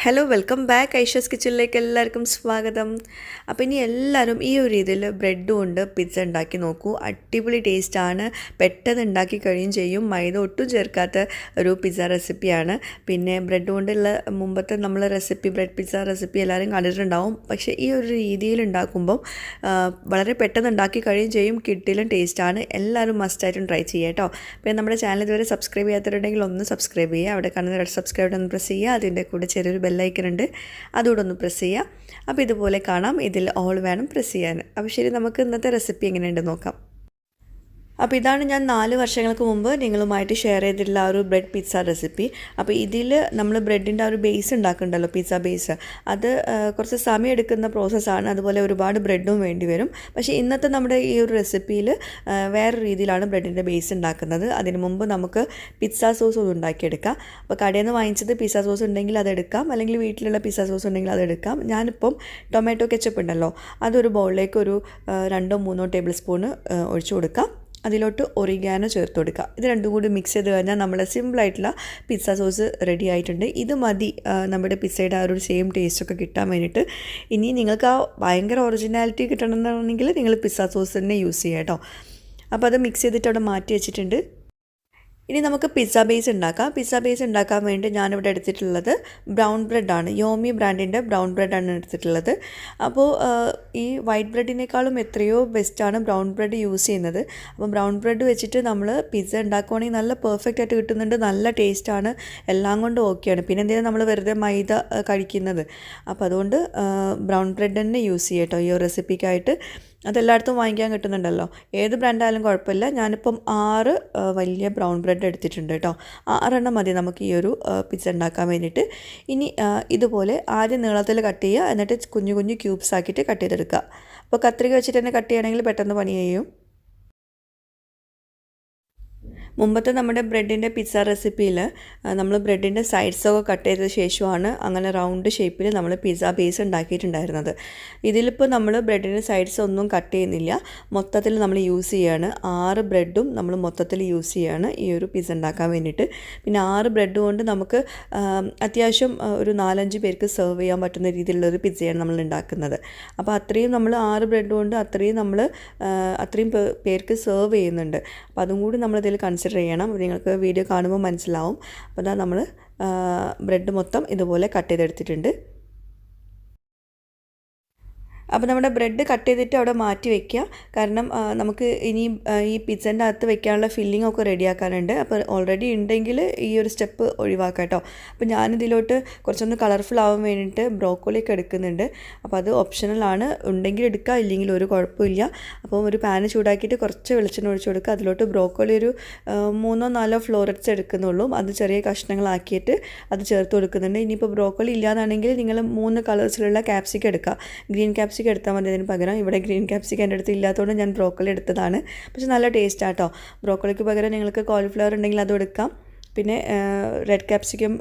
Hello welcome back Aisha's കിച്ചണിലേക്ക് എല്ലാവർക്കും സ്വാഗതം. അപ്പോൾ ഇനി എല്ലാവരും ഈ ഒരു രീതിയിൽ ബ്രെഡ് കൊണ്ട് പിസ്സ ഉണ്ടാക്കി നോക്കൂ. അടിപൊളി ടേസ്റ്റാണ്, പെട്ടെന്ന് ഉണ്ടാക്കി കഴിയും ചെയ്യും. മൈദ ഒട്ടും ചേർക്കാത്ത ഒരു പിസ്സ റെസിപ്പിയാണ്. പിന്നെ ബ്രെഡ് കൊണ്ടുള്ള മുമ്പത്തെ നമ്മൾ റെസിപ്പി, ബ്രെഡ് പിസ്സ റെസിപ്പി എല്ലാവരും കണ്ടിട്ടുണ്ടാവും. പക്ഷേ ഈ ഒരു രീതിയിൽ ഉണ്ടാക്കുമ്പം വളരെ പെട്ടെന്ന് ഉണ്ടാക്കി കഴിയും ചെയ്യും. കിട്ടിലും ടേസ്റ്റാണ്. എല്ലാവരും മസ്റ്റായിട്ടും ട്രൈ ചെയ്യുക കേട്ടോ. പിന്നെ നമ്മുടെ ചാനൽ ഇതുവരെ സബ്സ്ക്രൈബ് ചെയ്യാത്തവരുണ്ടെങ്കിൽ ഒന്ന് സബ്സ്ക്രൈബ് ചെയ്യുക. അവിടെ കാണുന്ന റെഡ് സബ്സ്ക്രൈബ് ഒന്ന് പ്രസ് ചെയ്യുക. അതിൻ്റെ കൂടെ ചെറിയൊരു ബെല്ലൈക്കൺ ഉണ്ട്, അതുകൂടെ ഒന്ന് പ്രസ് ചെയ്യുക. അപ്പോൾ ഇതുപോലെ കാണാം. ഇതിൽ ഓൾ വേണം പ്രസ് ചെയ്യാൻ. അപ്പോൾ ശരി, നമുക്ക് ഇന്നത്തെ റെസിപ്പി എങ്ങനെയുണ്ട് നോക്കാം. അപ്പോൾ ഇതാണ് ഞാൻ 4 വർഷങ്ങൾക്ക് മുമ്പ് നിങ്ങളുമായിട്ട് ഷെയർ ചെയ്തിട്ടുള്ള ആ ഒരു ബ്രെഡ് പിസ്സ റെസിപ്പി. അപ്പോൾ ഇതിൽ നമ്മൾ ബ്രെഡിൻ്റെ ആ ഒരു ബേസ് ഉണ്ടാക്കുന്നുണ്ടല്ലോ, പിസ്സ ബേസ്, അത് കുറച്ച് സമയം എടുക്കുന്ന പ്രോസസ്സാണ്. അതുപോലെ ഒരുപാട് ബ്രെഡും വേണ്ടി വരും. പക്ഷേ ഇന്നത്തെ നമ്മുടെ ഈ ഒരു റെസിപ്പിയിൽ വേറെ രീതിയിലാണ് ബ്രെഡിൻ്റെ ബേസ് ഉണ്ടാക്കുന്നത്. അതിന് മുമ്പ് നമുക്ക് പിസ്സ സോസ് ഒന്ന് ഉണ്ടാക്കിയെടുക്കാം. അപ്പോൾ കടയിൽ നിന്ന് വാങ്ങിച്ചത് പിസ്സ സോസ് ഉണ്ടെങ്കിൽ അതെടുക്കാം, അല്ലെങ്കിൽ വീട്ടിലുള്ള പിസ്സ സോസ് ഉണ്ടെങ്കിൽ അതെടുക്കാം. ഞാനിപ്പം ടൊമാറ്റോ കെച്ചപ്പ് ഉണ്ടല്ലോ, അതൊരു ബൗളിലേക്ക് ഒരു 2-3 ടേബിൾ സ്പൂണ് ഒഴിച്ചു കൊടുക്കാം. അതിലോട്ട് ഒറിഗാനോ ചേർത്ത് കൊടുക്കുക. ഇത് രണ്ടും കൂടി മിക്സ് ചെയ്ത് കഴിഞ്ഞാൽ നമ്മുടെ സിമ്പിളായിട്ടുള്ള പിസ്സ സോസ് റെഡി ആയിട്ടുണ്ട്. ഇത് മതി നമ്മുടെ പിസ്സയുടെ ആ ഒരു സെയിം ടേസ്റ്റൊക്കെ കിട്ടാൻ വേണ്ടിയിട്ട്. ഇനി നിങ്ങൾക്ക് ആ ഭയങ്കര ഒറിജിനാലിറ്റി കിട്ടണമെന്നുണ്ടെങ്കിൽ നിങ്ങൾ പിസ്സ സോസ് തന്നെ യൂസ് ചെയ്യുക കേട്ടോ. അപ്പോൾ അത് മിക്സ് ചെയ്തിട്ട് അവിടെ മാറ്റി വെച്ചിട്ടുണ്ട്. ഇനി നമുക്ക് പിസ്സ ബേസ് ഉണ്ടാക്കാം. പിസ്സ ബേസ് ഉണ്ടാക്കാൻ വേണ്ടി ഞാനിവിടെ എടുത്തിട്ടുള്ളത് ബ്രൗൺ ബ്രെഡാണ്. യോമി ബ്രാൻഡിൻ്റെ ബ്രൗൺ ബ്രെഡാണ് എടുത്തിട്ടുള്ളത്. അപ്പോൾ ഈ വൈറ്റ് ബ്രെഡിനേക്കാളും എത്രയോ ബെസ്റ്റാണ് ബ്രൗൺ ബ്രെഡ് യൂസ് ചെയ്യുന്നത്. അപ്പോൾ ബ്രൗൺ ബ്രെഡ് വെച്ചിട്ട് നമ്മൾ പിസ്സ ഉണ്ടാക്കുവാണെങ്കിൽ നല്ല പെർഫെക്റ്റ് ആയിട്ട് കിട്ടുന്നുണ്ട്, നല്ല ടേസ്റ്റാണ്, എല്ലാം കൊണ്ടും ഓക്കെയാണ്. പിന്നെ എന്തെങ്കിലും നമ്മൾ വെറുതെ മൈദ കഴിക്കുന്നത്. അപ്പോൾ അതുകൊണ്ട് ബ്രൗൺ ബ്രെഡ് തന്നെ യൂസ് ചെയ്യാം കേട്ടോ ഈ ഒരു റെസിപ്പിക്കായിട്ട്. അതെല്ലായിടത്തും വാങ്ങിക്കാൻ കിട്ടുന്നുണ്ടല്ലോ, ഏത് ബ്രാൻഡായാലും കുഴപ്പമില്ല. ഞാനിപ്പം 6 വലിയ ബ്രൗൺ ബ്രെഡ് എടുത്തിട്ടുണ്ട് കേട്ടോ. 6 മതി നമുക്ക് ഈ ഒരു പിസ്സ ഉണ്ടാക്കാൻ വേണ്ടിയിട്ട്. ഇനി ഇതുപോലെ ആദ്യം നീളത്തിൽ കട്ട് ചെയ്യുക, എന്നിട്ട് കുഞ്ഞു കുഞ്ഞു ക്യൂബ്സ് ആക്കിയിട്ട് കട്ട് ചെയ്തെടുക്കുക. അപ്പോൾ കത്രിക വെച്ചിട്ട് തന്നെ കട്ട് ചെയ്യുകയാണെങ്കിൽ പെട്ടെന്ന് പണി ചെയ്യും. മുമ്പത്തെ നമ്മുടെ ബ്രെഡിൻ്റെ പിസ്സ റെസിപ്പിയിൽ നമ്മൾ ബ്രെഡിൻ്റെ സൈഡ്സൊക്കെ കട്ട് ചെയ്ത ശേഷമാണ് അങ്ങനെ റൗണ്ട് ഷേപ്പിൽ നമ്മൾ പിസ്സ ബേസ് ഉണ്ടാക്കിയിട്ടുണ്ടായിരുന്നത്. ഇതിലിപ്പോൾ നമ്മൾ ബ്രെഡിൻ്റെ സൈഡ്സ് ഒന്നും കട്ട് ചെയ്യുന്നില്ല, മൊത്തത്തിൽ നമ്മൾ യൂസ് ചെയ്യുകയാണ്. 6 ബ്രെഡും നമ്മൾ മൊത്തത്തിൽ യൂസ് ചെയ്യുകയാണ് ഈ ഒരു പിസ്സ ഉണ്ടാക്കാൻ വേണ്ടിയിട്ട്. പിന്നെ 6 ബ്രെഡ് കൊണ്ട് നമുക്ക് അത്യാവശ്യം ഒരു 4-5 പേർക്ക് സെർവ് ചെയ്യാൻ പറ്റുന്ന രീതിയിലുള്ളൊരു പിസ്സയാണ് നമ്മൾ ഉണ്ടാക്കുന്നത്. അപ്പോൾ അത്രയും നമ്മൾ 6 ബ്രെഡ് കൊണ്ട് അത്രയും പേർക്ക് സെർവ് ചെയ്യുന്നുണ്ട്. അപ്പോൾ അതും കൂടി നമ്മളിതിൽ കൺസിഡർ ചെയ്യണം. നിങ്ങൾക്ക് വീഡിയോ കാണുമ്പോൾ മനസ്സിലാവും. അപ്പോൾ അതാ നമ്മൾ ബ്രെഡ് മൊത്തം ഇതുപോലെ കട്ട് ചെയ്തെടുത്തിട്ടുണ്ട്. അപ്പോൾ നമ്മുടെ ബ്രെഡ് കട്ട് ചെയ്തിട്ട് അവിടെ മാറ്റി വയ്ക്കുക. കാരണം നമുക്ക് ഇനി ഈ പിസ്സൻ്റെ അകത്ത് വെക്കാനുള്ള ഫില്ലിംഗ് ഒക്കെ റെഡിയാക്കാനുണ്ട്. അപ്പോൾ ഓൾറെഡി ഉണ്ടെങ്കിൽ ഈ ഒരു സ്റ്റെപ്പ് ഒഴിവാക്കാം കേട്ടോ. അപ്പോൾ ഞാനിതിലോട്ട് കുറച്ചൊന്ന് കളർഫുൾ ആവാൻ വേണ്ടിയിട്ട് ബ്രോക്കോളിയൊക്കെ എടുക്കുന്നുണ്ട്. അപ്പോൾ അത് ഓപ്ഷണലാണ്, ഉണ്ടെങ്കിൽ എടുക്കുക, ഇല്ലെങ്കിൽ ഒരു കുഴപ്പമില്ല. അപ്പോൾ ഒരു പാന് ചൂടാക്കിയിട്ട് കുറച്ച് വെളിച്ചെണ്ണ ഒഴിച്ച് കൊടുക്കുക. അതിലോട്ട് ബ്രോക്കോളി ഒരു 3-4 ഫ്ലോററ്റ്സ് എടുക്കുന്നുള്ളൂ. അത് ചെറിയ കഷ്ണങ്ങളാക്കിയിട്ട് അത് ചേർത്ത് കൊടുക്കുന്നുണ്ട്. ഇനിയിപ്പോൾ ബ്രോക്കോളി ഇല്ലാന്നാണെങ്കിൽ നിങ്ങൾ 3 കളേഴ്സിലുള്ള ക്യാപ്സിക്കം എടുക്കുക. ഗ്രീൻ ക്യാപ്സിക്കം എടുത്താൽ മതി. അതിന് പകരം ഇവിടെ ഗ്രീൻ ക്യാപ്സിക്കം എൻ്റെ അടുത്ത് ഇല്ലാത്തതുകൊണ്ട് ഞാൻ ബ്രോക്കോളി എടുത്തതാണ്. പക്ഷെ നല്ല ടേസ്റ്റ് ആട്ടോ. ബ്രോക്കോളിക്ക് പകരം നിങ്ങൾക്ക് കോളിഫ്ലവർ ഉണ്ടെങ്കിൽ അതും എടുക്കാം. പിന്നെ റെഡ് ക്യാപ്സിക്കം,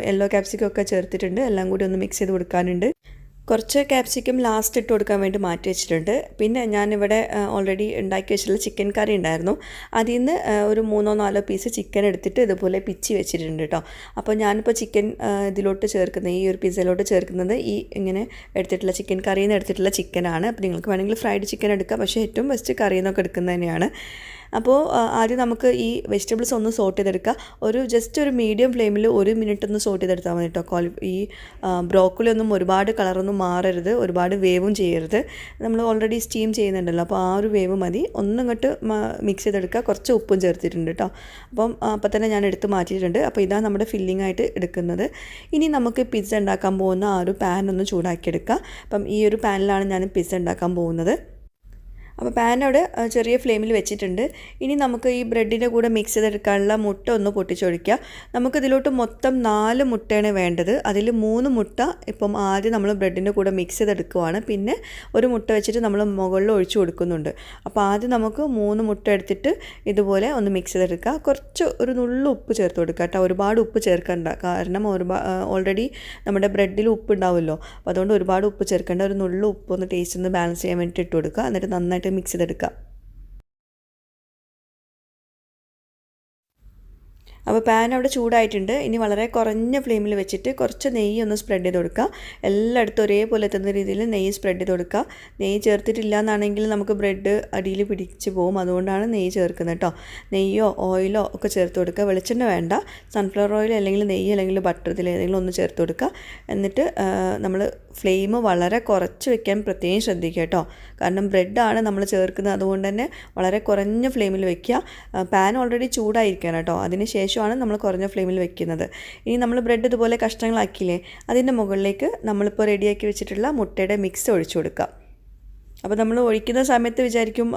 യെല്ലോ ക്യാപ്സിക്കം ഒക്കെ ചേർത്തിട്ടുണ്ട്. എല്ലാം കൂടി ഒന്ന് മിക്സ് ചെയ്ത് കൊടുക്കാനുണ്ട്. കുറച്ച് ക്യാപ്സിക്കം ലാസ്റ്റ് ഇട്ട് കൊടുക്കാൻ വേണ്ടി മാറ്റി വെച്ചിട്ടുണ്ട്. പിന്നെ ഞാനിവിടെ ഓൾറെഡി ഉണ്ടാക്കി വെച്ചിട്ടുള്ള ചിക്കൻ കറി ഉണ്ടായിരുന്നു. അതിൽ നിന്ന് ഒരു 3-4 പീസ് ചിക്കൻ എടുത്തിട്ട് ഇതുപോലെ പിച്ചി വെച്ചിട്ടുണ്ട് കേട്ടോ. അപ്പോൾ ഞാനിപ്പോൾ ചിക്കൻ ഇതിലോട്ട് ചേർക്കുന്നത്, ഈ ഒരു പിസ്സയിലോട്ട് ചേർക്കുന്നത് ഈ ഇങ്ങനെ എടുത്തിട്ടുള്ള ചിക്കൻ കറിയിൽ നിന്ന് എടുത്തിട്ടുള്ള ചിക്കനാണ്. അപ്പോൾ നിങ്ങൾക്ക് വേണമെങ്കിൽ ഫ്രൈഡ് ചിക്കൻ എടുക്കാം, പക്ഷേ ഏറ്റവും ബെസ്റ്റ് കറിയിൽ നിന്നൊക്കെ എടുക്കുന്നത് തന്നെയാണ്. അപ്പോൾ ആദ്യം നമുക്ക് ഈ വെജിറ്റബിൾസ് ഒന്ന് സോട്ട് ചെയ്തെടുക്കുക. ജസ്റ്റ് ഒരു മീഡിയം ഫ്ലെയിമിൽ 1 മിനിറ്റ് ഒന്ന് സോട്ട് ചെയ്തെടുത്താൽ മതി കേട്ടോ. ഈ ബ്രോക്കോളി ഒന്നും ഒരുപാട് കളറൊന്നും മാറരുത്, ഒരുപാട് വേവും ചെയ്യരുത്. നമ്മൾ ഓൾറെഡി സ്റ്റീം ചെയ്യുന്നുണ്ടല്ലോ, അപ്പോൾ ആ ഒരു വേവ് മതി. ഒന്നിങ്ങോട്ട് മിക്സ് ചെയ്തെടുക്കുക. കുറച്ച് ഉപ്പും ചേർത്തിട്ടുണ്ട് കേട്ടോ. അപ്പം തന്നെ ഞാൻ എടുത്ത് മാറ്റിയിട്ടുണ്ട്. അപ്പോൾ ഇതാണ് നമ്മുടെ ഫില്ലിംഗ് ആയിട്ട് എടുക്കുന്നത്. ഇനി നമുക്ക് പിസ്സ ഉണ്ടാക്കാൻ പോകുന്ന ആ ഒരു പാൻ ഒന്ന് ചൂടാക്കിയെടുക്കുക. അപ്പം ഈ ഒരു പാനിലാണ് ഞാൻ പിസ്സ ഉണ്ടാക്കാൻ പോകുന്നത്. അപ്പോൾ പാൻ അവിടെ ചെറിയ ഫ്ലെയിമിൽ വെച്ചിട്ടുണ്ട്. ഇനി നമുക്ക് ഈ ബ്രെഡിൻ്റെ കൂടെ മിക്സ് ചെയ്തെടുക്കാനുള്ള മുട്ട ഒന്ന് പൊട്ടിച്ചൊഴിക്കുക. നമുക്കിതിലോട്ട് മൊത്തം 4 മുട്ടയാണ് വേണ്ടത്. അതിൽ 3 മുട്ട ഇപ്പം ആദ്യം നമ്മൾ ബ്രെഡിൻ്റെ കൂടെ മിക്സ് ചെയ്തെടുക്കുവാണ്. പിന്നെ ഒരു മുട്ട വെച്ചിട്ട് നമ്മൾ മുകളിൽ ഒഴിച്ചു കൊടുക്കുന്നുണ്ട്. അപ്പോൾ ആദ്യം നമുക്ക് 3 മുട്ട എടുത്തിട്ട് ഇതുപോലെ ഒന്ന് മിക്സ് ചെയ്തെടുക്കുക. കുറച്ച് ഒരു നുള്ളു ഉപ്പ് ചേർത്ത് കൊടുക്കുക കേട്ടോ. ഒരുപാട് ഉപ്പ് ചേർക്കണ്ട, കാരണം ഓൾറെഡി നമ്മുടെ ബ്രെഡിൽ ഉപ്പ് ഉണ്ടാവുമല്ലോ. അപ്പോൾ അതുകൊണ്ട് ഒരുപാട് ഉപ്പ് ചേർക്കേണ്ട. ഒരു നുള്ളു ഉപ്പ് ഒന്ന് ടേസ്റ്റ് ഒന്ന് ബാലൻസ് ചെയ്യാൻ വേണ്ടിയിട്ട് ഇട്ട് കൊടുക്കുക. എന്നിട്ട് നന്നായിട്ട് മിക്സ് ചെയ്തെടുക്കുക. അപ്പോൾ പാൻ അവിടെ ചൂടായിട്ടുണ്ട്. ഇനി വളരെ കുറഞ്ഞ ഫ്ലെയിമിൽ വെച്ചിട്ട് കുറച്ച് നെയ്യ് ഒന്ന് സ്പ്രെഡ് ചെയ്ത് കൊടുക്കുക. എല്ലായിടത്തും ഒരേപോലെ എത്തുന്ന രീതിയിൽ നെയ്യ് സ്പ്രെഡ് ചെയ്ത് കൊടുക്കുക. നെയ്യ് ചേർത്തിട്ടില്ല എന്നാണെങ്കിൽ നമുക്ക് ബ്രെഡ് അടിയിൽ പിടിച്ച് പോകും. അതുകൊണ്ടാണ് നെയ്യ് ചേർക്കുന്നത് കേട്ടോ. നെയ്യോ ഓയിലോ ഒക്കെ ചേർത്ത് കൊടുക്കുക. വെളിച്ചെണ്ണ വേണ്ട, സൺഫ്ലവർ ഓയിൽ അല്ലെങ്കിൽ നെയ്യ് അല്ലെങ്കിൽ ബട്ടർ ഇതിൽ ഏതെങ്കിലും ഒന്ന് ചേർത്ത് കൊടുക്കുക. എന്നിട്ട് നമ്മൾ ഫ്ലെയിം വളരെ കുറച്ച് വെക്കാൻ പ്രത്യേകം ശ്രദ്ധിക്കുക കേട്ടോ. കാരണം ബ്രെഡാണ് നമ്മൾ ചേർക്കുന്നത്, അതുകൊണ്ട് തന്നെ വളരെ കുറഞ്ഞ ഫ്ലെയിമിൽ വെക്കുക. പാൻ ഓൾറെഡി ചൂടായിരിക്കണം കേട്ടോ. അതിന് ശേഷമാണ് നമ്മൾ കുറഞ്ഞ ഫ്ലെയിമിൽ വെക്കുന്നത്. ഇനി നമ്മൾ ബ്രെഡ് ഇതുപോലെ കഷ്ണങ്ങളാക്കിയില്ലേ, അതിൻ്റെ മുകളിലേക്ക് നമ്മളിപ്പോൾ റെഡിയാക്കി വെച്ചിട്ടുള്ള മുട്ടയുടെ മിക്സ് ഒഴിച്ചു കൊടുക്കുക. അപ്പോൾ നമ്മൾ ഒഴിക്കുന്ന സമയത്ത് വിചാരിക്കും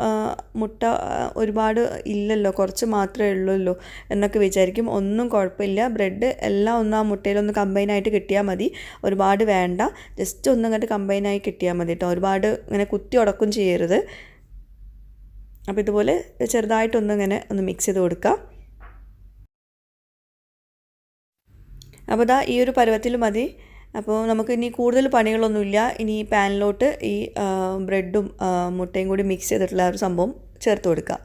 മുട്ട ഒരുപാട് ഇല്ലല്ലോ, കുറച്ച് മാത്രമേ ഉള്ളൂ എന്നൊക്കെ വിചാരിക്കും. ഒന്നും കുഴപ്പമില്ല. ബ്രെഡ് എല്ലാം ഒന്ന് ആ മുട്ടയിലൊന്ന് കമ്പൈനായിട്ട് കിട്ടിയാൽ മതി. ഒരുപാട് വേണ്ട, ജസ്റ്റ് ഒന്ന് അങ്ങോട്ട് കമ്പൈനായി കിട്ടിയാൽ മതി കേട്ടോ. ഒരുപാട് ഇങ്ങനെ കുത്തി ഉടക്കും ചെയ്യരുത്. അപ്പോൾ ഇതുപോലെ ചെറുതായിട്ടൊന്നിങ്ങനെ ഒന്ന് മിക്സ് ചെയ്ത് കൊടുക്കുക. അപ്പോൾ ഇതാ ഈ ഒരു പരുവത്തിൽ മതി. അപ്പോൾ നമുക്ക് ഇനി കൂടുതൽ പണികളൊന്നുമില്ല. ഇനി ഈ പാനിലോട്ട് ഈ ബ്രെഡും മുട്ടയും കൂടി മിക്സ് ചെയ്തിട്ടുള്ള ഒരു സംഭവം ചേർത്ത് കൊടുക്കുക.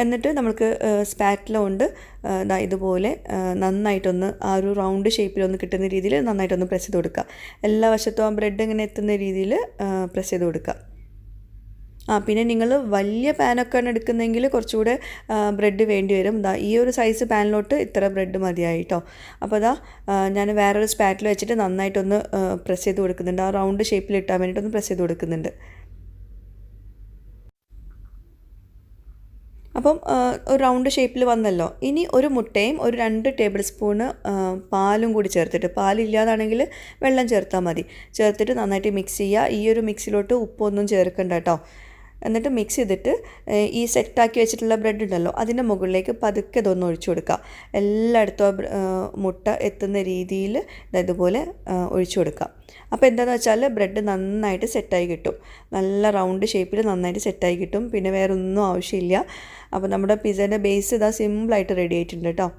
എന്നിട്ട് നമുക്ക് സ്പാറ്റില കൊണ്ട് ഇതുപോലെ നന്നായിട്ടൊന്ന് ആ ഒരു റൗണ്ട് ഷേപ്പിലൊന്ന് കിട്ടുന്ന രീതിയിൽ നന്നായിട്ടൊന്ന് പ്രസ് ചെയ്ത് കൊടുക്കുക. എല്ലാ വശത്തും ആ ബ്രെഡ് ഇങ്ങനെ എത്തുന്ന രീതിയിൽ പ്രസ് ചെയ്ത് കൊടുക്കുക. പിന്നെ നിങ്ങൾ വലിയ പാനൊക്കെയാണ് എടുക്കുന്നതെങ്കിൽ കുറച്ചുകൂടെ ബ്രെഡ് വേണ്ടി വരും. ഈ ഒരു സൈസ് പാനിലോട്ട് ഇത്ര ബ്രെഡ് മതിയായി കേട്ടോ. അപ്പോൾ ഞാൻ വേറൊരു സ്പാറ്റിൽ വെച്ചിട്ട് നന്നായിട്ടൊന്ന് പ്രസ് ചെയ്ത് കൊടുക്കുന്നുണ്ട്. ആ റൗണ്ട് ഷേപ്പിൽ ഇട്ടാൻ വേണ്ടിയിട്ടൊന്ന് പ്രസ് ചെയ്ത് കൊടുക്കുന്നുണ്ട്. അപ്പം ഒരു റൗണ്ട് ഷേപ്പിൽ വന്നല്ലോ. ഇനി ഒരു മുട്ടയും ഒരു 2 ടേബിൾ സ്പൂണ് പാലും കൂടി ചേർത്തിട്ട്, പാലില്ലാതാണെങ്കിൽ വെള്ളം ചേർത്താൽ മതി, ചേർത്തിട്ട് നന്നായിട്ട് മിക്സ് ചെയ്യുക. ഈ ഒരു മിക്സിലോട്ട് ഉപ്പൊന്നും ചേർക്കണ്ട കേട്ടോ. എന്നിട്ട് മിക്സ് ചെയ്തിട്ട് ഈ സെറ്റാക്കി വെച്ചിട്ടുള്ള ബ്രെഡ് ഉണ്ടല്ലോ, അതിൻ്റെ മുകളിലേക്ക് പതുക്കെ ഇതൊന്ന് ഒഴിച്ചു കൊടുക്കുക. എല്ലായിടത്തും മുട്ട എത്തുന്ന രീതിയിൽ ഇതുപോലെ ഒഴിച്ചു കൊടുക്കുക. അപ്പോൾ എന്താണെന്ന് വെച്ചാൽ ബ്രെഡ് നന്നായിട്ട് സെറ്റായി കിട്ടും. നല്ല റൗണ്ട് ഷേപ്പിൽ നന്നായിട്ട് സെറ്റായി കിട്ടും. പിന്നെ വേറെ ഒന്നും ആവശ്യമില്ല. അപ്പോൾ നമ്മുടെ പിസ്സേൻ്റെ ബേസ് ഇതാ സിമ്പിളായിട്ട് റെഡി ആയിട്ടുണ്ട് കേട്ടോ.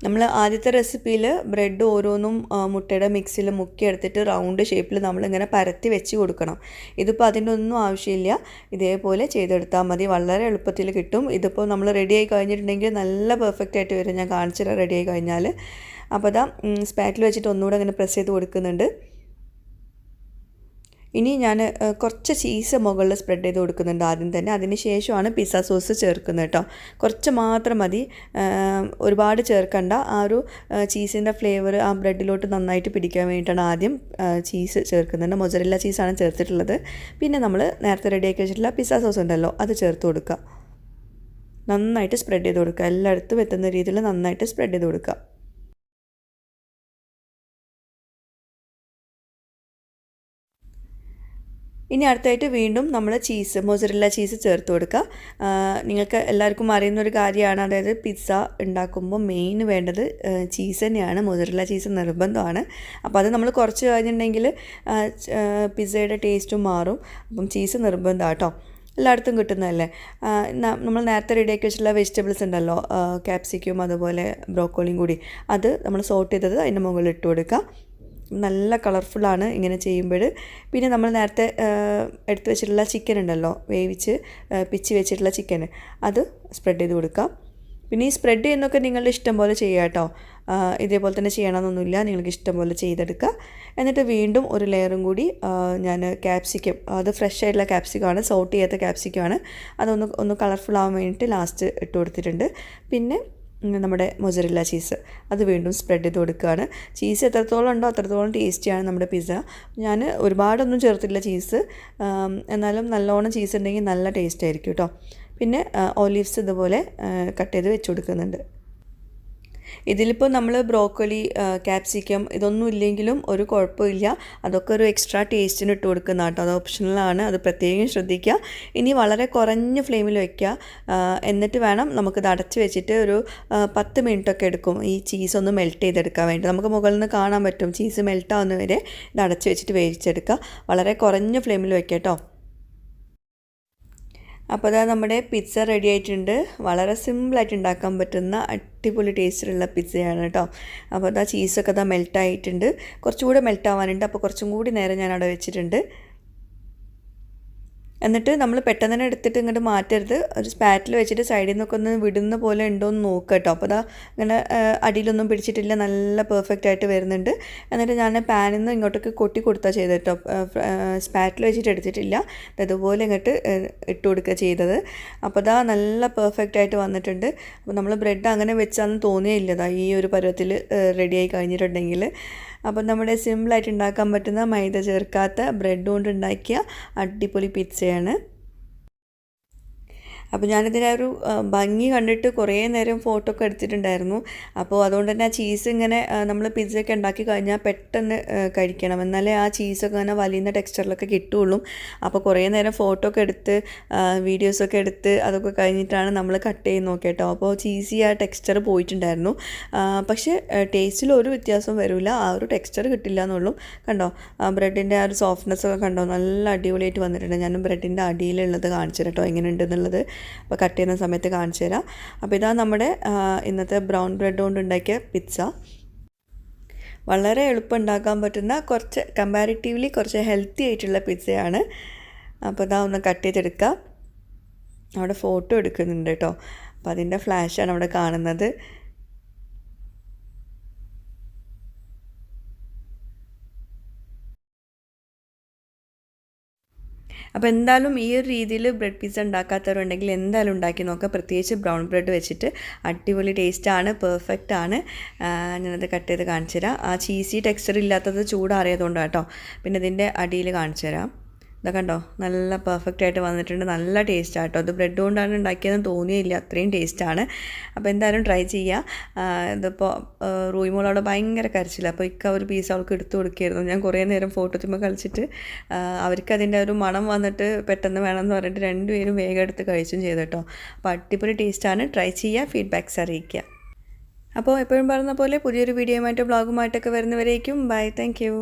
നമ്മൾ ആദ്യത്തെ റെസിപ്പിയിൽ ബ്രെഡ് ഓരോന്നും മുട്ടയുടെ മിക്സിയിൽ മുക്കിയെടുത്തിട്ട് റൗണ്ട് ഷേപ്പിൽ നമ്മളിങ്ങനെ പരത്തി വെച്ച് കൊടുക്കണം. ഇതിപ്പോൾ അതിൻ്റെ ഒന്നും ആവശ്യമില്ല. ഇതേപോലെ ചെയ്തെടുത്താൽ മതി, വളരെ എളുപ്പത്തിൽ കിട്ടും. ഇതിപ്പോൾ നമ്മൾ റെഡിയായി കഴിഞ്ഞിട്ടുണ്ടെങ്കിൽ നല്ല പെർഫെക്റ്റ് ആയിട്ട് വരും. ഞാൻ കാണിച്ചിട്ട് റെഡിയായി കഴിഞ്ഞാൽ. അപ്പോൾ സ്പാറ്റിൽ വെച്ചിട്ട് ഒന്നുകൂടെ അങ്ങനെ പ്രസ് ചെയ്ത് കൊടുക്കുന്നുണ്ട്. ഇനി ഞാൻ കുറച്ച് ചീസ് മുകളിൽ സ്പ്രെഡ് ചെയ്ത് കൊടുക്കുന്നുണ്ട് ആദ്യം തന്നെ. അതിന് ശേഷമാണ് പിസ്സ സോസ് ചേർക്കുന്നത് കേട്ടോ. കുറച്ച് മാത്രം മതി, ഒരുപാട് ചേർക്കണ്ട. ആ ഒരു ചീസിൻ്റെ ഫ്ലേവർ ആ ബ്രെഡിലോട്ട് നന്നായിട്ട് പിടിക്കാൻ വേണ്ടിയിട്ടാണ് ആദ്യം ചീസ് ചേർക്കുന്നുണ്ട്. മൊസറല്ല ചീസാണ് ചേർത്തിട്ടുള്ളത്. പിന്നെ നമ്മൾ നേരത്തെ റെഡിയാക്കി വെച്ചിട്ടുള്ള പിസ്സ സോസ് ഉണ്ടല്ലോ, അത് ചേർത്ത് കൊടുക്കുക. നന്നായിട്ട് സ്പ്രെഡ് ചെയ്ത് കൊടുക്കുക. എല്ലായിടത്തും എത്തുന്ന രീതിയിൽ നന്നായിട്ട് സ്പ്രെഡ് ചെയ്ത് കൊടുക്കുക. ഇനി അടുത്തായിട്ട് വീണ്ടും നമ്മൾ മൊസറല്ല ചീസ് ചേർത്ത് കൊടുക്കുക. നിങ്ങൾക്ക് എല്ലാവർക്കും അറിയുന്നൊരു കാര്യമാണ്, അതായത് പിസ്സ ഉണ്ടാക്കുമ്പോൾ മെയിൻ വേണ്ടത് ചീസ് തന്നെയാണ്. മൊസറല്ല ചീസ് നിർബന്ധമാണ്. അപ്പോൾ അത് നമ്മൾ കുറച്ച് കഴിഞ്ഞിട്ടുണ്ടെങ്കിൽ പിസ്സയുടെ ടേസ്റ്റും മാറും. അപ്പം ചീസ് നിർബന്ധമാണ് കേട്ടോ. എല്ലായിടത്തും കിട്ടുന്നതല്ലേ. നമ്മൾ നേരത്തെ റെഡിയാക്കി വെച്ചിട്ടുള്ള വെജിറ്റബിൾസ് ഉണ്ടല്ലോ, ക്യാപ്സിക്കം അതുപോലെ ബ്രോക്കോളിയും കൂടി, അത് നമ്മൾ സോട്ട് ചെയ്തത് അതിൻ്റെ മുകളിൽ ഇട്ട് കൊടുക്കുക. നല്ല കളർഫുള്ളാണ് ഇങ്ങനെ ചെയ്യുമ്പോൾ. പിന്നെ നമ്മൾ നേരത്തെ എടുത്ത് വെച്ചിട്ടുള്ള ചിക്കൻ ഉണ്ടല്ലോ, വേവിച്ച് പിച്ചി വെച്ചിട്ടുള്ള ചിക്കൻ, അത് സ്പ്രെഡ് ചെയ്ത് കൊടുക്കുക. പിന്നെ ഈ സ്പ്രെഡ് ചെയ്യുന്നതൊക്കെ നിങ്ങളുടെ ഇഷ്ടം പോലെ ചെയ്യുക കേട്ടോ. ഇതേപോലെ തന്നെ ചെയ്യണമെന്നൊന്നുമില്ല, നിങ്ങൾക്ക് ഇഷ്ടം പോലെ ചെയ്തെടുക്കുക. എന്നിട്ട് വീണ്ടും ഒരു ലെയറും കൂടി ഞാൻ ക്യാപ്സിക്കം, അത് ഫ്രഷ് ആയിട്ടുള്ള ക്യാപ്സിക്കമാണ്, സോട്ട് ചെയ്യാത്ത ക്യാപ്സിക്കമാണ്, ഒന്ന് കളർഫുൾ ആവാൻ വേണ്ടിയിട്ട് ലാസ്റ്റ് ഇട്ട് കൊടുത്തിട്ടുണ്ട്. പിന്നെ നമ്മുടെ മൊസറല്ല ചീസ് അത് വീണ്ടും സ്പ്രെഡ് ചെയ്ത് കൊടുക്കുകയാണ്. ചീസ് എത്രത്തോളം ഉണ്ടോ അത്രത്തോളം ടേസ്റ്റിയാണ് നമ്മുടെ പിസ്സ. ഞാൻ ഒരുപാടൊന്നും ചേർത്തില്ല ചീസ്, എന്നാലും നല്ലോണം ചീസ് ഉണ്ടെങ്കിൽ നല്ല ടേസ്റ്റ് ആയിരിക്കും കേട്ടോ. പിന്നെ ഒലീവ്സ് ഇതുപോലെ കട്ട് ചെയ്ത് വെച്ച് കൊടുക്കുന്നുണ്ട്. ഇതിലിപ്പോൾ നമ്മൾ ബ്രോക്കോലി, ക്യാപ്സിക്കം ഇതൊന്നും ഇല്ലെങ്കിലും ഒരു കുഴപ്പമില്ല. അതൊക്കെ ഒരു എക്സ്ട്രാ ടേസ്റ്റിന് ഇട്ട് കൊടുക്കുന്ന കേട്ടോ. അത് ഓപ്ഷണലാണ്, അത് പ്രത്യേകം ശ്രദ്ധിക്കുക. ഇനി വളരെ കുറഞ്ഞ ഫ്ലെയിമിൽ വയ്ക്കുക. എന്നിട്ട് വേണം നമുക്കിത് അടച്ച് വെച്ചിട്ട് ഒരു 10 മിനിറ്റൊക്കെ എടുക്കും ഈ ചീസ് ഒന്ന് മെൽറ്റ് ചെയ്തെടുക്കാൻ വേണ്ടി. നമുക്ക് മുകളിൽ നിന്ന് കാണാൻ പറ്റും ചീസ് മെൽറ്റാവുന്നവരെ ഇത് അടച്ച് വെച്ചിട്ട് വേവിച്ചെടുക്കുക. വളരെ കുറഞ്ഞ ഫ്ലെയിമിൽ വയ്ക്കുക കേട്ടോ. അപ്പോൾ അതാ നമ്മുടെ പിസ്സ റെഡി ആയിട്ടുണ്ട്. വളരെ സിമ്പിളായിട്ട് ഉണ്ടാക്കാൻ പറ്റുന്ന അടിപൊളി ടേസ്റ്റിലുള്ള പിസ്സയാണ് കേട്ടോ. അപ്പോൾ അതാ ചീസൊക്കെ അതാ മെൽറ്റായിട്ടുണ്ട്. കുറച്ചുകൂടെ മെൽറ്റാവാനുണ്ട്, അപ്പോൾ കുറച്ചും കൂടി നേരം ഞാൻ അവിടെ വെച്ചിട്ടുണ്ട്. എന്നിട്ട് നമ്മൾ പെട്ടെന്ന് തന്നെ എടുത്തിട്ട് ഇങ്ങോട്ട് മാറ്റരുത്. ഒരു സ്പാറ്റിൽ വെച്ചിട്ട് സൈഡിൽ നിന്നൊക്കെ ഒന്ന് വിടുന്ന പോലെ ഉണ്ടോ എന്ന് നോക്കുക കേട്ടോ. അപ്പോൾ അതാ ഇങ്ങനെ അടിയിലൊന്നും പിടിച്ചിട്ടില്ല, നല്ല പെർഫെക്റ്റ് ആയിട്ട് വരുന്നുണ്ട്. എന്നിട്ട് ഞാൻ പാനിൽ നിന്ന് ഇങ്ങോട്ടേക്ക് കൊട്ടി കൊടുത്താൽ ചെയ്തത് കേട്ടോ. സ്പാറ്റിൽ വെച്ചിട്ട് എടുത്തിട്ടില്ല, അതുപോലെ ഇങ്ങോട്ട് ഇട്ട് കൊടുക്കുക ചെയ്തത്. അപ്പോൾ അതാ നല്ല പെർഫെക്റ്റ് ആയിട്ട് വന്നിട്ടുണ്ട്. അപ്പോൾ നമ്മൾ ബ്രെഡ് അങ്ങനെ വെച്ചാന്ന് തോന്നിയില്ലതാ ഈ ഒരു പരുവത്തിൽ റെഡിയായി കഴിഞ്ഞിട്ടുണ്ടെങ്കിൽ. അപ്പോൾ നമ്മുടെ സിമ്പിളായിട്ട് ഉണ്ടാക്കാൻ പറ്റുന്ന മൈദ ചേർക്കാത്ത ബ്രെഡ് കൊണ്ട് ഉണ്ടാക്കിയ അടിപൊളി പിസ്സയാണ്. അപ്പോൾ ഞാനിതിൻ്റെ ഒരു ഭംഗി കണ്ടിട്ട് കുറേ നേരം ഫോട്ടോ ഒക്കെ എടുത്തിട്ടുണ്ടായിരുന്നു. അപ്പോൾ അതുകൊണ്ട് തന്നെ ആ ചീസ് ഇങ്ങനെ നമ്മൾ പിസ്സയൊക്കെ ഉണ്ടാക്കി കഴിഞ്ഞാൽ പെട്ടെന്ന് കഴിക്കണം, എന്നാലേ ആ ചീസൊക്കെ ഇങ്ങനെ വലിയുന്ന ടെക്സ്ചറിലൊക്കെ കിട്ടുകയുള്ളൂ. അപ്പോൾ കുറേ നേരം ഫോട്ടോ ഒക്കെ എടുത്ത് വീഡിയോസൊക്കെ എടുത്ത് അതൊക്കെ കഴിഞ്ഞിട്ടാണ് നമ്മൾ കട്ട് ചെയ്ത് നോക്കിയിട്ടോ. അപ്പോൾ ചീസി ആ ടെക്സ്ചർ പോയിട്ടുണ്ടായിരുന്നു. പക്ഷേ ടേസ്റ്റിൽ ഒരു വ്യത്യാസവും വരില്ല, ആ ഒരു ടെക്സ്ചർ കിട്ടില്ല എന്നുള്ളൂ. കണ്ടോ ബ്രെഡിൻ്റെ ആ ഒരു സോഫ്റ്റ്നെസ് ഒക്കെ കണ്ടോ, നല്ല അടിപൊളിയായിട്ട് വന്നിട്ടുണ്ട്. ഞാൻ ബ്രെഡിൻ്റെ അടിയിലുള്ളത് കാണിച്ചു തരാം കേട്ടോ, എങ്ങനെയുണ്ട് എന്നുള്ളത്. അപ്പോൾ കട്ട് ചെയ്യുന്ന സമയത്ത് കാണിച്ചു തരാം. അപ്പോൾ ഇതാ നമ്മുടെ ഇന്നത്തെ ബ്രൗൺ ബ്രെഡ് കൊണ്ട് ഉണ്ടാക്കിയ പിസ്സ. വളരെ എളുപ്പം ഉണ്ടാക്കാൻ പറ്റുന്ന കുറച്ച് കമ്പാരിറ്റീവ്ലി കുറച്ച് ഹെൽത്തി ആയിട്ടുള്ള പിസ്സയാണ്. അപ്പോൾ ഇതാ ഒന്ന് കട്ട് ചെയ്തെടുക്കുക. അവിടെ ഫോട്ടോ എടുക്കുന്നുണ്ട് കേട്ടോ, അപ്പോൾ അതിൻ്റെ ഫ്ലാഷാണ് അവിടെ കാണുന്നത്. അപ്പോൾ എന്തായാലും ഈ ഒരു രീതിയിൽ ബ്രെഡ് പിസ്സ ഉണ്ടാക്കാത്തവരുണ്ടെങ്കിൽ എന്തായാലും ഉണ്ടാക്കി നോക്കുക. പ്രത്യേകിച്ച് ബ്രൗൺ ബ്രെഡ് വെച്ചിട്ട് അടിപൊളി ടേസ്റ്റാണ്, പെർഫെക്റ്റ് ആണ്. ഞാനത് കട്ട് ചെയ്ത് കാണിച്ചു തരാം. ആ ചീസി ടെക്സ്ചർ ഇല്ലാത്തത് ചൂടാറിയതുകൊണ്ടാണ് കേട്ടോ. പിന്നെ ഇതിൻ്റെ അടിയിൽ കാണിച്ചു തരാം. ഇതാ കണ്ടോ, നല്ല പെർഫെക്റ്റ് ആയിട്ട് വന്നിട്ടുണ്ട്, നല്ല ടേസ്റ്റാണ് കേട്ടോ. അത് ബ്രെഡ് കൊണ്ടാണ് ഉണ്ടാക്കിയതെന്ന് തോന്നിയില്ല, അത്രയും ടേസ്റ്റാണ്. അപ്പോൾ എന്തായാലും ട്രൈ ചെയ്യുക. ഇതിപ്പോൾ റൂയിമോളവിടെ ഭയങ്കര കരച്ചില്ല, അപ്പോൾ ഒരു പീസ് അവൾക്ക് എടുത്തു കൊടുക്കുകയായിരുന്നു. ഞാൻ കുറേ നേരം ഫോട്ടോ തുമ്പോൾ കളിച്ചിട്ട് അവർക്ക് അതിൻ്റെ ഒരു മണം വന്നിട്ട് പെട്ടെന്ന് വേണമെന്ന് പറഞ്ഞിട്ട് രണ്ടുപേരും വേഗം എടുത്ത് കഴിച്ചും ചെയ്തു കേട്ടോ. അപ്പോൾ അടിപൊളി ടേസ്റ്റാണ്, ട്രൈ ചെയ്യുക, ഫീഡ്ബാക്ക്സ് അറിയിക്കുക. അപ്പോൾ എപ്പോഴും പറഞ്ഞ പോലെ പുതിയൊരു വീഡിയോയുമായിട്ട് വ്ളോഗുമായിട്ടൊക്കെ വരുന്നവരേക്കും ബൈ, താങ്ക് യു.